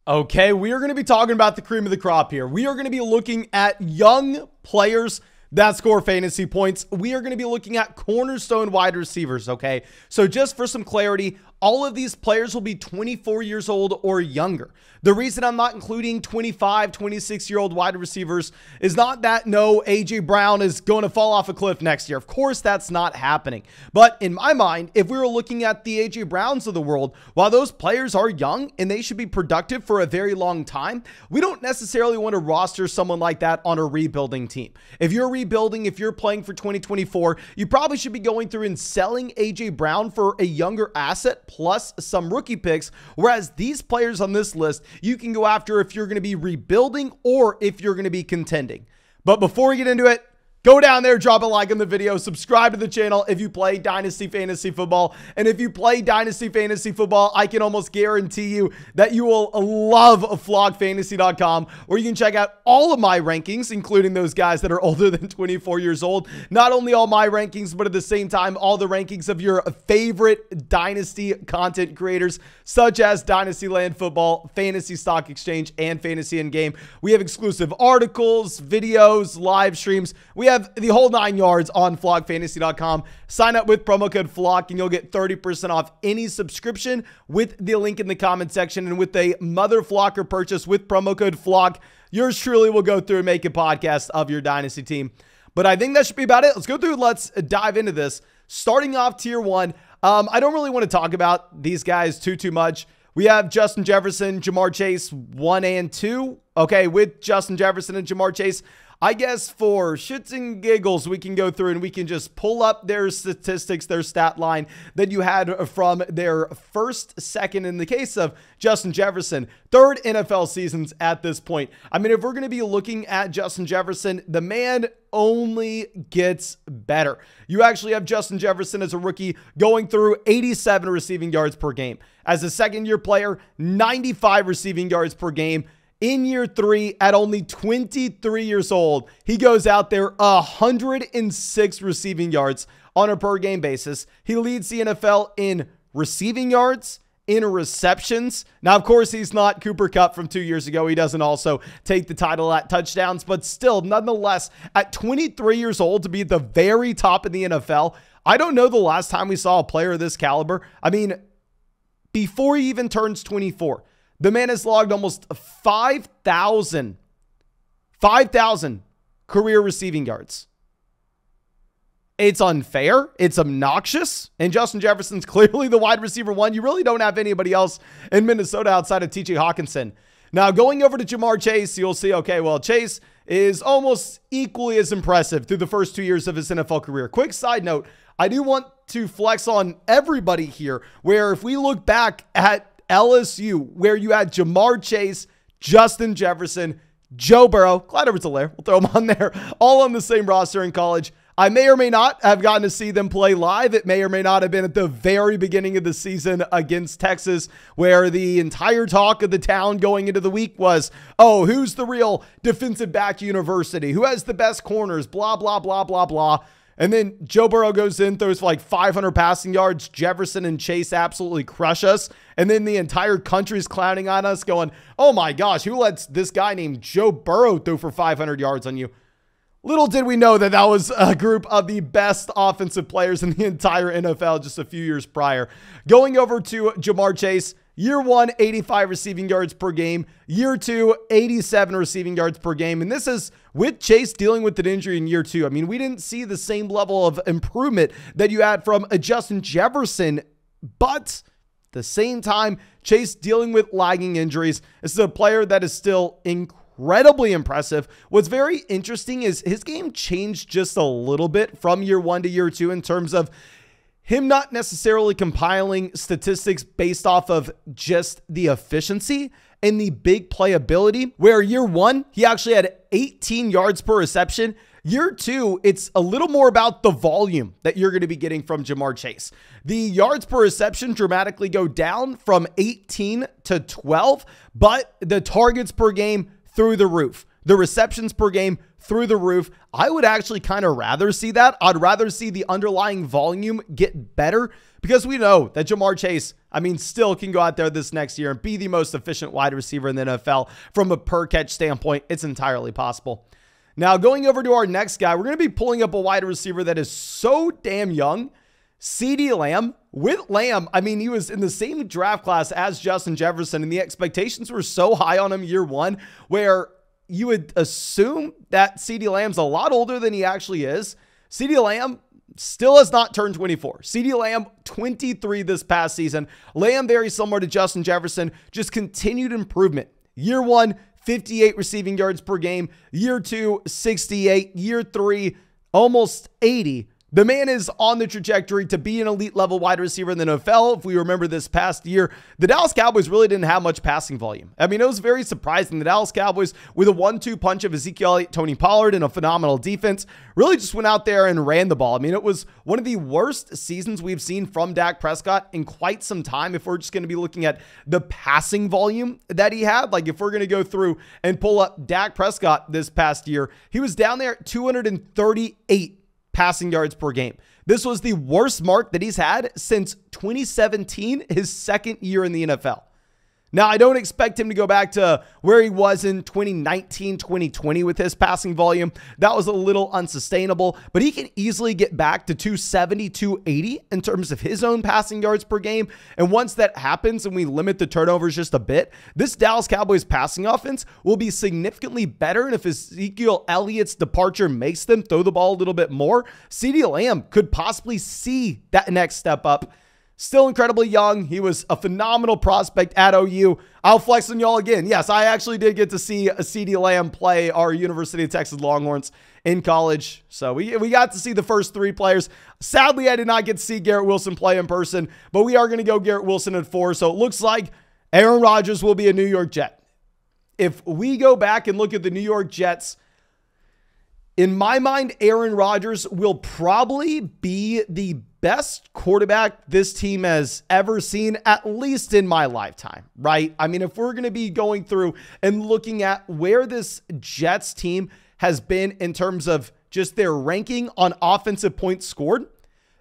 Okay, we are going to be talking about the cream of the crop here. We are going to be looking at young players that score fantasy points. We are going to be looking at cornerstone wide receivers, okay? So just for some clarity, all of these players will be 24 years old or younger. The reason I'm not including 25, 26-year-old wide receivers is not that no, A.J. Brown is going to fall off a cliff next year. Of course, that's not happening. But in my mind, if we were looking at the A.J. Browns of the world, while those players are young and they should be productive for a very long time, we don't necessarily want to roster someone like that on a rebuilding team. If you're rebuilding, if you're playing for 2024, you probably should be going through and selling A.J. Brown for a younger asset plus some rookie picks, whereas these players on this list, you can go after if you're going to be rebuilding or if you're going to be contending. But before we get into it, go down there, drop a like on the video, subscribe to the channel if you play Dynasty Fantasy Football. And if you play Dynasty Fantasy Football, I can almost guarantee you that you will love flogfantasy.com, where you can check out all of my rankings, including those guys that are older than 24 years old. Not only all my rankings, but at the same time, all the rankings of your favorite Dynasty content creators, such as Dynasty Land Football, Fantasy Stock Exchange, and Fantasy In-Game. We have exclusive articles, videos, live streams. We have the whole 9 yards on flogfantasy.com. Sign up with promo code FLOG and you'll get 30% off any subscription with the link in the comment section. And with a mother flocker purchase with promo code FLOG, yours truly will go through and make a podcast of your Dynasty team. But I think that should be about it. Let's go through. Let's dive into this. Starting off tier 1. I don't really want to talk about these guys too much. We have Justin Jefferson, Jamar Chase, 1 and 2. Okay, with Justin Jefferson and Jamar Chase, I guess for shits and giggles, we can go through and we can just pull up their statistics, their stat line that you had from their first, second, in the case of Justin Jefferson, third NFL seasons at this point. I mean, if we're going to be looking at Justin Jefferson, the man only gets better. You actually have Justin Jefferson as a rookie going through 87 receiving yards per game. As a second-year player, 95 receiving yards per game. In year 3, at only 23 years old, he goes out there 106 receiving yards on a per game basis. He leads the NFL in receiving yards, in receptions. Now, of course, he's not Cooper Kupp from 2 years ago. He doesn't also take the title at touchdowns, but still, nonetheless, at 23 years old to be at the very top in the NFL, I don't know the last time we saw a player of this caliber. I mean, before he even turns 24, the man has logged almost 5,000 career receiving yards. It's unfair. It's obnoxious. And Justin Jefferson's clearly the wide receiver 1. You really don't have anybody else in Minnesota outside of T.J. Hawkinson. Now, going over to Jamar Chase, you'll see, okay, well, Chase is almost equally as impressive through the first 2 years of his NFL career. Quick side note, I do want to flex on everybody here, where if we look back at LSU, where you had Jamar Chase, Justin Jefferson, Joe Burrow, Clyde Edwards-Helaire, we'll throw them on there, all on the same roster in college. I may or may not have gotten to see them play live. It may or may not have been at the very beginning of the season against Texas, where the entire talk of the town going into the week was, oh, who's the real defensive back university? Who has the best corners? Blah, blah, blah, blah, blah. And then Joe Burrow goes in, throws for like 500 passing yards. Jefferson and Chase absolutely crush us. And then the entire country's clowning on us going, oh my gosh, who lets this guy named Joe Burrow throw for 500 yards on you? Little did we know that that was a group of the best offensive players in the entire NFL just a few years prior. Going over to Jamar Chase, year 1, 85 receiving yards per game. Year 2, 87 receiving yards per game. And this is with Chase dealing with an injury in year 2. I mean, we didn't see the same level of improvement that you had from a Justin Jefferson, but at the same time, Chase dealing with lagging injuries. This is a player that is still incredibly impressive. What's very interesting is his game changed just a little bit from year 1 to year 2 in terms of him not necessarily compiling statistics based off of just the efficiency and the big playability, where year 1, he actually had 18 yards per reception. Year 2, it's a little more about the volume that you're going to be getting from Jamar Chase. The yards per reception dramatically go down from 18 to 12, but the targets per game through the roof. The receptions per game through the roof. I would actually kind of rather see that. I'd rather see the underlying volume get better because we know that Ja'Marr Chase, still can go out there this next year and be the most efficient wide receiver in the NFL from a per catch standpoint. It's entirely possible. Now, going over to our next guy, we're going to be pulling up a wide receiver that is so damn young. CeeDee Lamb. With Lamb, he was in the same draft class as Justin Jefferson, and the expectations were so high on him year one, where you would assume that CeeDee Lamb's a lot older than he actually is. CeeDee Lamb still has not turned 24. CeeDee Lamb, 23 this past season. Lamb, very similar to Justin Jefferson, just continued improvement. Year one, 58 receiving yards per game. Year two, 68. Year three, almost 80. The man is on the trajectory to be an elite level wide receiver in the NFL. If we remember this past year, the Dallas Cowboys really didn't have much passing volume. It was very surprising. The Dallas Cowboys, with a 1-2 punch of Ezekiel Elliott, Tony Pollard, and a phenomenal defense, really just went out there and ran the ball. It was one of the worst seasons we've seen from Dak Prescott in quite some time. If we're just going to be looking at the passing volume that he had, like if we're going to go through and pull up Dak Prescott this past year, he was down there at 238 passing yards per game. This was the worst mark that he's had since 2017, his second year in the NFL. Now, I don't expect him to go back to where he was in 2019, 2020 with his passing volume. That was a little unsustainable, but he can easily get back to 270, 280 in terms of his own passing yards per game. And once that happens and we limit the turnovers just a bit, this Dallas Cowboys passing offense will be significantly better. And if Ezekiel Elliott's departure makes them throw the ball a little bit more, CeeDee Lamb could possibly see that next step up. Still incredibly young. He was a phenomenal prospect at OU. I'll flex on y'all again. Yes, I actually did get to see a CeeDee Lamb play our University of Texas Longhorns in college. So we got to see the first three players. Sadly, I did not get to see Garrett Wilson play in person, but we are going to go Garrett Wilson at 4. So it looks like Aaron Rodgers will be a New York Jet. If we go back and look at the New York Jets, in my mind, Aaron Rodgers will probably be the best quarterback this team has ever seen, at least in my lifetime, right? If we're going to be going through and looking at where this Jets team has been in terms of just their ranking on offensive points scored,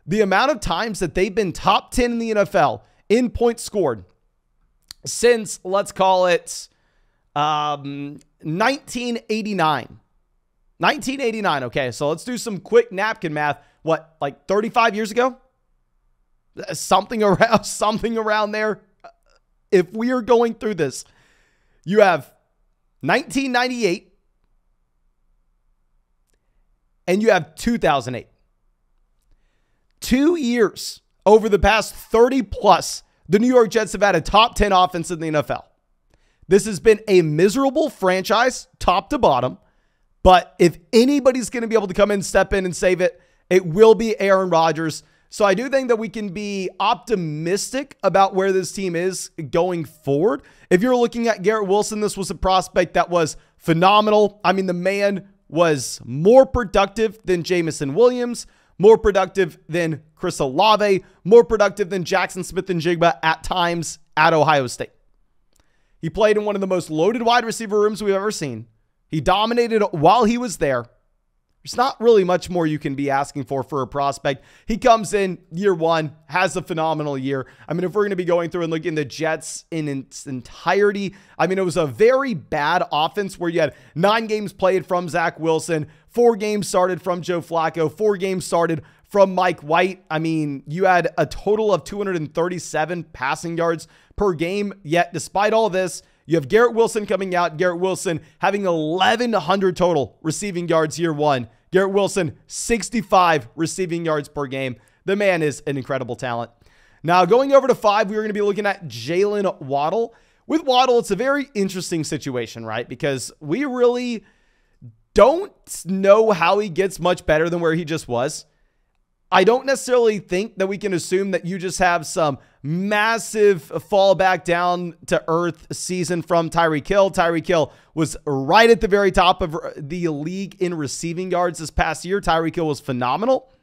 the amount of times that they've been top 10 in the NFL in points scored since, let's call it 1989. 1989. Okay, so let's do some quick napkin math. What, like 35 years ago? Something around there. If we are going through this, you have 1998 and you have 2008. 2 years over the past 30 plus, the New York Jets have had a top 10 offense in the NFL. This has been a miserable franchise, top to bottom. But if anybody's going to be able to come in, step in and save it, it will be Aaron Rodgers. So I do think that we can be optimistic about where this team is going forward. If you're looking at Garrett Wilson, this was a prospect that was phenomenal. The man was more productive than Jamison Williams, more productive than Chris Olave, more productive than Jackson Smith-Njigba at times at Ohio State. He played in one of the most loaded wide receiver rooms we've ever seen. He dominated while he was there. There's not really much more you can be asking for a prospect. He comes in year one, has a phenomenal year. If we're going to be going through and looking at the Jets in its entirety, it was a very bad offense where you had 9 games played from Zach Wilson, 4 games started from Joe Flacco, 4 games started from Mike White. You had a total of 237 passing yards per game. Yet, despite all this, you have Garrett Wilson coming out. Garrett Wilson having 1,100 total receiving yards year one. Garrett Wilson, 65 receiving yards per game. The man is an incredible talent. Now, going over to 5, we're going to be looking at Jaylen Waddle. With Waddle, it's a very interesting situation, right? Because we really don't know how he gets much better than where he just was. I don't necessarily think that we can assume that you just have some massive fall back down to earth season from Tyreek Hill. Tyreek Hill was right at the very top of the league in receiving yards this past year. Tyreek Hill was phenomenal.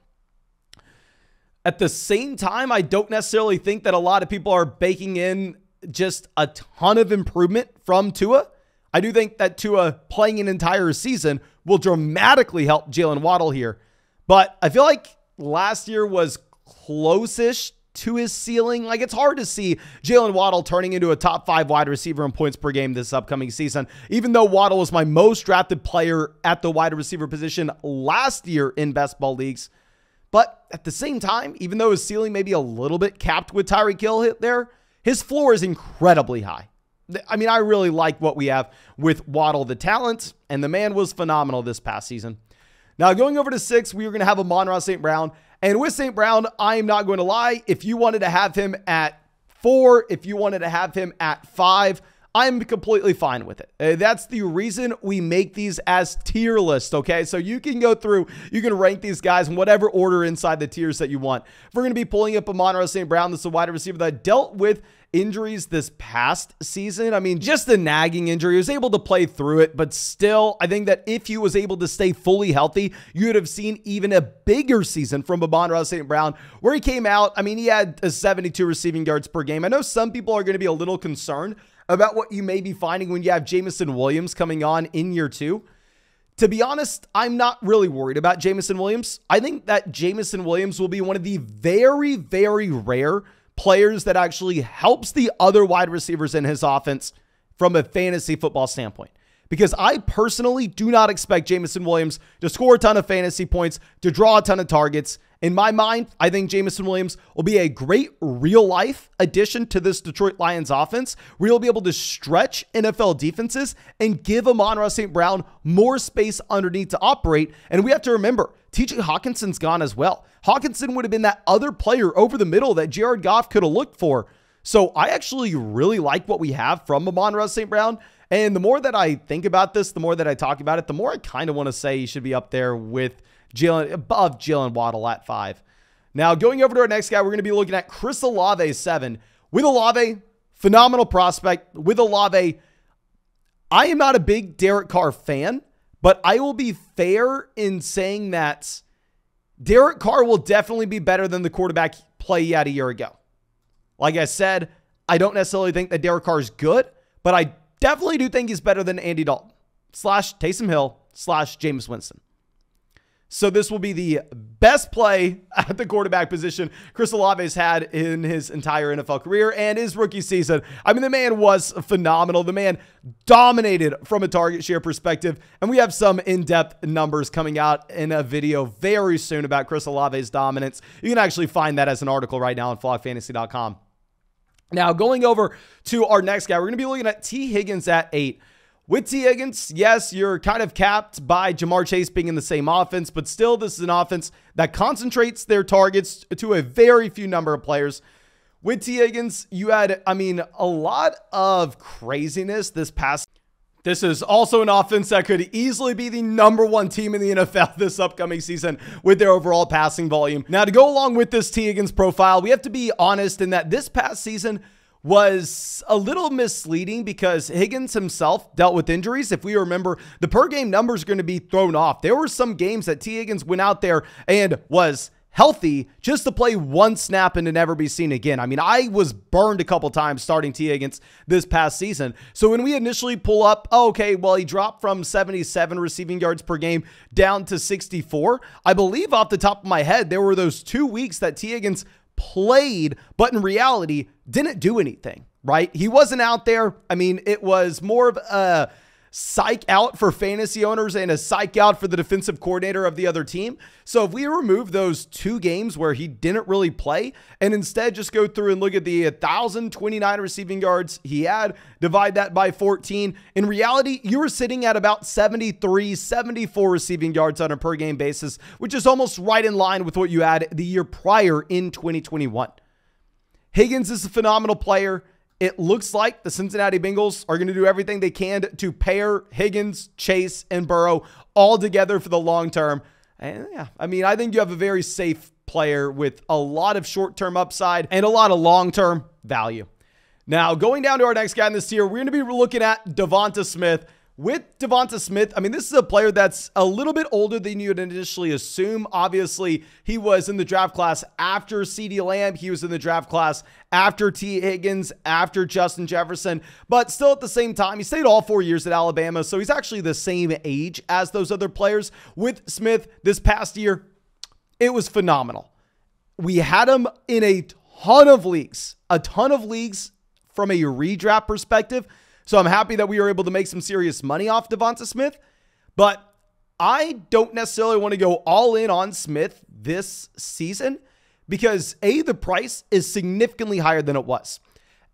At the same time, I don't necessarily think that a lot of people are baking in just a ton of improvement from Tua. I do think that Tua playing an entire season will dramatically help Jaylen Waddle here. But I feel like last year was close-ish to his ceiling. Like, it's hard to see Jaylen Waddle turning into a top 5 wide receiver in points per game this upcoming season, even though Waddle was my most drafted player at the wide receiver position last year in best ball leagues. But at the same time, even though his ceiling may be a little bit capped with Tyreek Hill hit there, his floor is incredibly high. I mean, I really like what we have with Waddle, the talent, and the man was phenomenal this past season. Now, going over to 6, we are going to have a Monroe St. Brown. And with St. Brown, I am not going to lie. If you wanted to have him at 4, if you wanted to have him at 5, I'm completely fine with it. That's the reason we make these as tier lists, okay? So you can go through, you can rank these guys in whatever order inside the tiers that you want. If we're going to be pulling up a Monroe St. Brown, this is a wide receiver that dealt with injuries this past season. I mean, just a nagging injury. He was able to play through it, but still, I think that if he was able to stay fully healthy, you would have seen even a bigger season from Monroe St. Brown, where he came out. I mean, he had a 72 receiving yards per game. I know some people are going to be a little concerned about what you may be finding when you have Jameson Williams coming on in year 2. To be honest, I'm not really worried about Jameson Williams. I think that Jameson Williams will be one of the very, very rare players that actually helps the other wide receivers in his offense from a fantasy football standpoint. Because I personally do not expect Jameson Williams to score a ton of fantasy points, to draw a ton of targets. In my mind, I think Jameson Williams will be a great real-life addition to this Detroit Lions offense, where he'll be able to stretch NFL defenses and give Monroe St. Brown more space underneath to operate. And we have to remember, TJ Hawkinson's gone as well. Hawkinson would have been that other player over the middle that Jared Goff could have looked for. So I actually really like what we have from Monroe St. Brown. And the more that I think about this, the more that I talk about it, the more I kind of want to say he should be up there with above Jaylen Waddle at 5. Now, going over to our next guy, we're going to be looking at Chris Olave, 7. With Olave, phenomenal prospect. With Olave, I am not a big Derek Carr fan, but I will be fair in saying that Derek Carr will definitely be better than the quarterback play he had a year ago. Like I said, I don't necessarily think that Derek Carr is good, but I definitely do think he's better than Andy Dalton / Taysom Hill / Jameis Winston. So this will be the best play at the quarterback position Chris Olave has had in his entire NFL career and his rookie season. I mean, the man was phenomenal. The man dominated from a target share perspective. And we have some in-depth numbers coming out in a video very soon about Chris Olave's dominance. You can actually find that as an article right now on flogfantasy.com. Now, going over to our next guy, we're going to be looking at T. Higgins at 8. With T. Higgins, yes, you're kind of capped by Jamar Chase being in the same offense, but still, this is an offense that concentrates their targets to a very few number of players. With T. Higgins, you had, I mean, a lot of craziness this past. This is also an offense that could easily be the #1 team in the NFL this upcoming season with their overall passing volume. Now, to go along with this T. Higgins profile, we have to be honest in that this past season was a little misleading because Higgins himself dealt with injuries. If we remember, the per game numbers are going to be thrown off. There were some games that T. Higgins went out there and was healthy just to play one snap and to never be seen again. I mean, I was burned a couple times starting T. Higgins this past season. So when we initially pull up, oh, okay, well, he dropped from 77 receiving yards per game down to 64. I believe off the top of my head, there were those 2 weeks that T. Higgins played, but in reality didn't do anything, right? He wasn't out there. I mean, it was more of a psych out for fantasy owners and a psych out for the defensive coordinator of the other team. So if we remove those 2 games where he didn't really play and instead just go through and look at the 1,029 receiving yards he had, divide that by 14, in reality, you were sitting at about 73, 74 receiving yards on a per game basis, which is almost right in line with what you had the year prior in 2021. Higgins is a phenomenal player. It looks like the Cincinnati Bengals are going to do everything they can to pair Higgins, Chase, and Burrow all together for the long term. And yeah, I mean, I think you have a very safe player with a lot of short-term upside and a lot of long-term value. Now, going down to our next guy in this tier, we're going to be looking at Devonta Smith. with Devonta Smith, I mean, this is a player that's a little bit older than you would initially assume. Obviously, he was in the draft class after CeeDee Lamb. He was in the draft class after T. Higgins, after Justin Jefferson. But still at the same time, he stayed all 4 years at Alabama, so he's actually the same age as those other players. With Smith this past year, it was phenomenal. We had him in a ton of leagues from a redraft perspective. So I'm happy that we were able to make some serious money off Devonta Smith, but I don't necessarily want to go all in on Smith this season because A, the price is significantly higher than it was.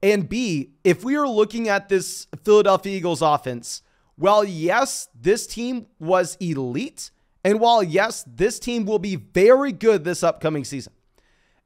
And B, if we are looking at this Philadelphia Eagles offense, while yes, this team was elite, and while yes, this team will be very good this upcoming season,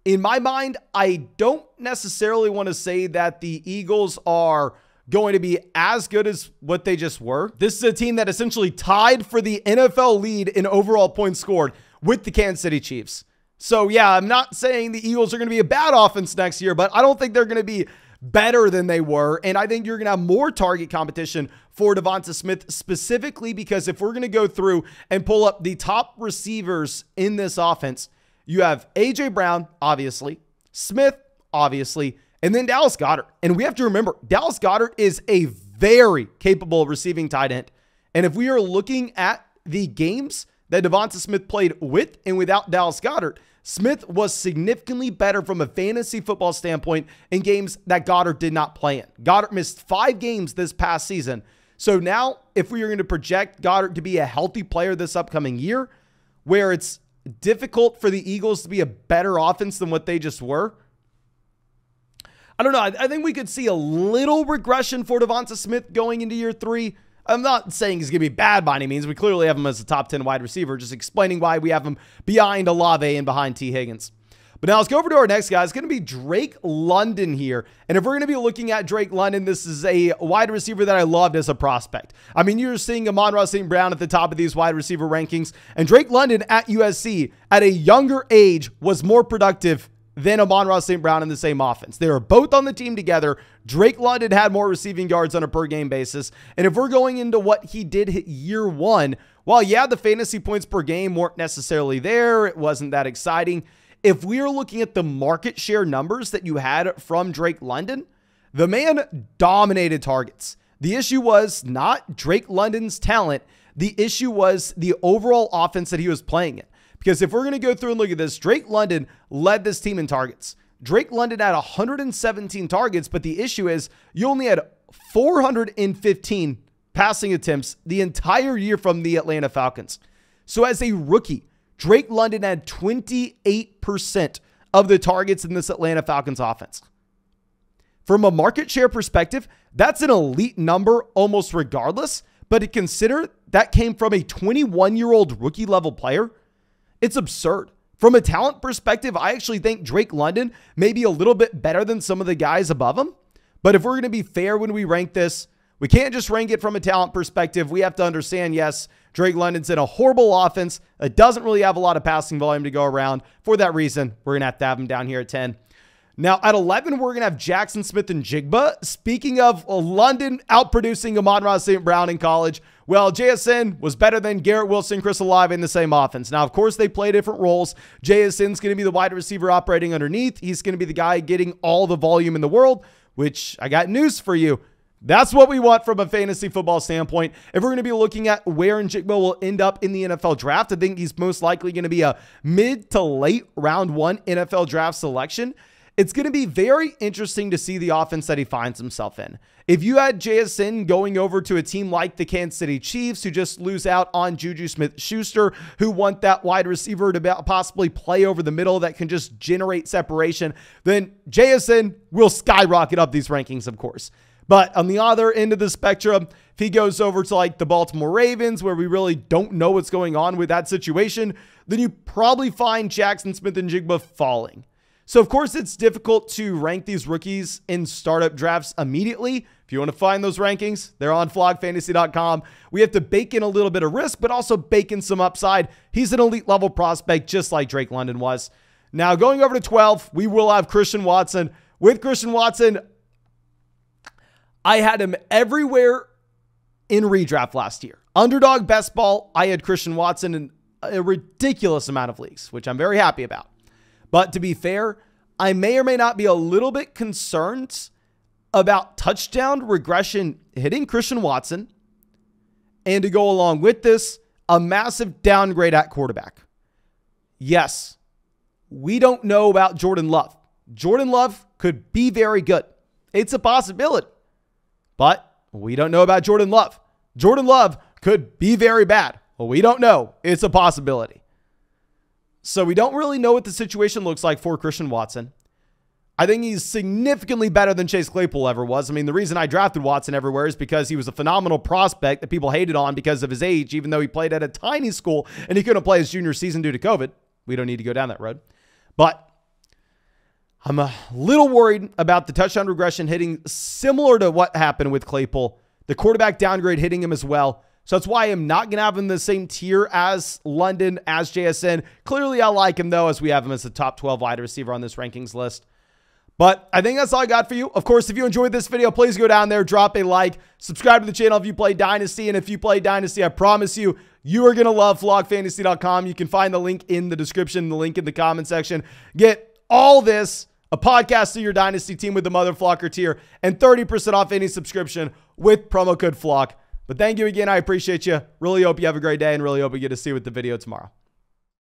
in my mind, I don't necessarily want to say that the Eagles are going to be as good as what they just were. This is a team that essentially tied for the NFL lead in overall points scored with the Kansas City Chiefs. So yeah, I'm not saying the Eagles are going to be a bad offense next year, but I don't think they're going to be better than they were. And I think you're going to have more target competition for Devonta Smith specifically because if we're going to go through and pull up the top receivers in this offense, you have A.J. Brown, obviously, Smith, obviously, and then Dallas Goedert. And we have to remember, Dallas Goedert is a very capable receiving tight end. And if we are looking at the games that Devonta Smith played with and without Dallas Goedert, Smith was significantly better from a fantasy football standpoint in games that Goedert did not play in. Goedert missed 5 games this past season. So now, if we are going to project Goedert to be a healthy player this upcoming year, where it's difficult for the Eagles to be a better offense than what they just were, I don't know. I think we could see a little regression for Devonta Smith going into year 3. I'm not saying he's going to be bad by any means. We clearly have him as a top 10 wide receiver, just explaining why we have him behind Olave and behind T. Higgins. But now let's go over to our next guy. It's going to be Drake London here. And if we're going to be looking at Drake London, this is a wide receiver that I loved as a prospect. I mean, you're seeing a Monroe St. Brown at the top of these wide receiver rankings. And Drake London at USC at a younger age was more productive than a Monroe St. Brown in the same offense. They were both on the team together. Drake London had more receiving yards on a per game basis. And if we're going into what he did year 1, while yeah, the fantasy points per game weren't necessarily there, it wasn't that exciting. If we are looking at the market share numbers that you had from Drake London, the man dominated targets. The issue was not Drake London's talent. The issue was the overall offense that he was playing in. Because if we're going to go through and look at this, Drake London led this team in targets. Drake London had 117 targets, but the issue is you only had 415 passing attempts the entire year from the Atlanta Falcons. So as a rookie, Drake London had 28% of the targets in this Atlanta Falcons offense. From a market share perspective, that's an elite number almost regardless, but to consider that came from a 21-year-old rookie level player, it's absurd. From a talent perspective, I actually think Drake London may be a little bit better than some of the guys above him. But if we're going to be fair when we rank this, we can't just rank it from a talent perspective. We have to understand, yes, Drake London's in a horrible offense that doesn't really have a lot of passing volume to go around. For that reason, we're going to have him down here at 10. Now, at 11, we're going to have Jackson Smith and Jigba. Speaking of London outproducing Monroe St. Brown in college, well, JSN was better than Garrett Wilson, Chris Olave in the same offense. Now, of course, they play different roles. JSN's going to be the wide receiver operating underneath. He's going to be the guy getting all the volume in the world, which I got news for you. That's what we want from a fantasy football standpoint. If we're going to be looking at where Njigba will end up in the NFL draft, I think he's most likely going to be a mid to late round 1 NFL draft selection. It's going to be very interesting to see the offense that he finds himself in. If you had JSN going over to a team like the Kansas City Chiefs, who just lose out on Juju Smith-Schuster, who want that wide receiver to possibly play over the middle that can just generate separation, then JSN will skyrocket up these rankings, of course. But on the other end of the spectrum, if he goes over to like the Baltimore Ravens, where we really don't know what's going on with that situation, then you probably find Jackson Smith and Jigba falling. So, of course, it's difficult to rank these rookies in startup drafts immediately. If you want to find those rankings, they're on flogfantasy.com. We have to bake in a little bit of risk, but also bake in some upside. He's an elite level prospect, just like Drake London was. Now, going over to 12, we will have Christian Watson. With Christian Watson, I had him everywhere in redraft last year. Underdog best ball, I had Christian Watson in a ridiculous amount of leagues, which I'm very happy about. But to be fair, I may or may not be a little bit concerned about touchdown regression hitting Christian Watson, and to go along with this, a massive downgrade at quarterback. Yes, we don't know about Jordan Love. Jordan Love could be very good. It's a possibility. But we don't know about Jordan Love. Jordan Love could be very bad. Well, we don't know. It's a possibility. So we don't really know what the situation looks like for Christian Watson. I think he's significantly better than Chase Claypool ever was. I mean, the reason I drafted Watson everywhere is because he was a phenomenal prospect that people hated on because of his age, even though he played at a tiny school and he couldn't play his junior season due to COVID. We don't need to go down that road. But I'm a little worried about the touchdown regression hitting similar to what happened with Claypool. The quarterback downgrade hitting him as well. So that's why I'm not going to have him in the same tier as London, as JSN. Clearly, I like him, though, as we have him as the top 12 wide receiver on this rankings list. But I think that's all I got for you. Of course, if you enjoyed this video, please go down there, drop a like, subscribe to the channel if you play Dynasty. And if you play Dynasty, I promise you, you are going to love vlogfantasy.com. You can find the link in the description, the link in the comment section. Get all this, a podcast to your Dynasty team with the Mother Flocker tier, and 30% off any subscription with promo code FLOCK. But thank you again. I appreciate you. Really hope you have a great day, and really hope we get to see you with the video tomorrow.